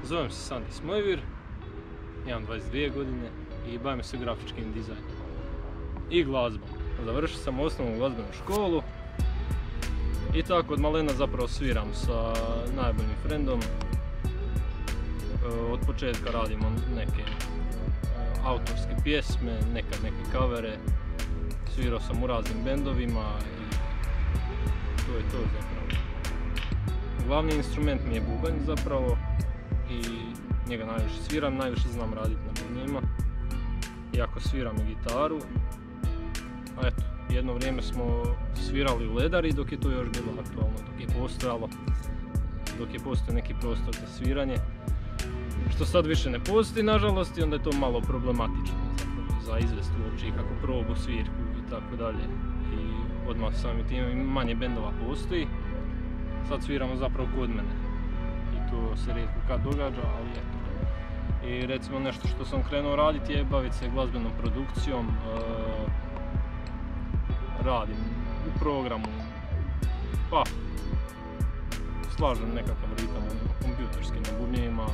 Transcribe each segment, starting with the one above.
Zovem se Sandi Smojvir, imam 22 godine i bavim se grafičkim dizajnom i glazbom. Završio sam osnovnu glazbenu školu i tako od malena zapravo sviram sa najboljim frendom. Od početka radimo neke autorske pjesme, nekad neke kavere. Svirao sam u raznim bendovima i to je to zapravo. Glavni instrument mi je bubanj zapravo i njega najviše sviram, najviše znam raditi na bubnjima. Iako sviram i gitaru. A eto, jedno vrijeme smo svirali u Ledari dok je to još bilo aktualno, dok je postojao neki prostor za sviranje. Što sad više ne postoji nažalost i onda je to malo problematično zapravo za izvest uopće i kako probu svirku i tako dalje. I odmah samim tim manje bendova postoji. Sad sviramo zapravo kod mene i to se rijetko kad događa, ali eto. I recimo nešto što sam krenuo raditi je baviti se glazbenom produkcijom. Radim u programu, pa slažem nekakav ritam kompjuterski na bubnjevima,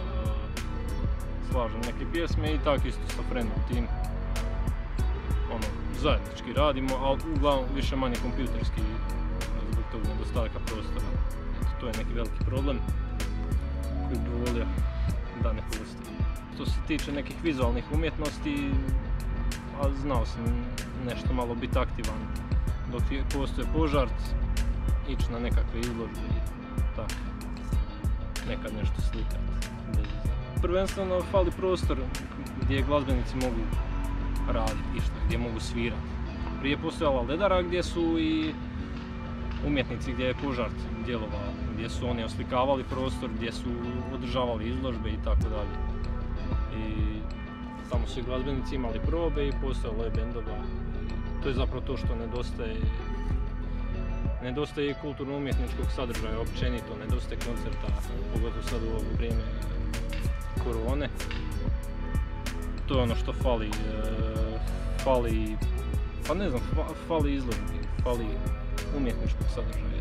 slažem neke pjesme i tako isto sa frendom tim. Zajednički radimo, ali uglavnom više manje kompjuterski zbog tog nedostatka prostora. Eto, to je neki veliki problem koji bi volio da ne postoji. Što se tiče nekih vizualnih umjetnosti, znao sam nešto malo biti aktivan dok postoje požart, ići na nekakve izložbe i tako, nekad nešto slikati. Prvenstveno fali prostor gdje glazbenici mogu raditi išta, gdje mogu svirati. Prije postojala Ledara gdje su i umjetnici gdje je požart djelovao, gdje su oni oslikavali prostor, gdje su održavali izložbe i tako dalje. I tamo su i glazbenici imali probe i postojalo je bendova. To je zapravo to što nedostaje. Nedostaje i kulturno-umjetničkog sadržaja općenito, nedostaje koncerta, pogotovo sad u ovo vrijeme korone. To je ono što fali. Pa ne znam, fali izložbi, fali umjetničkog sadržaja.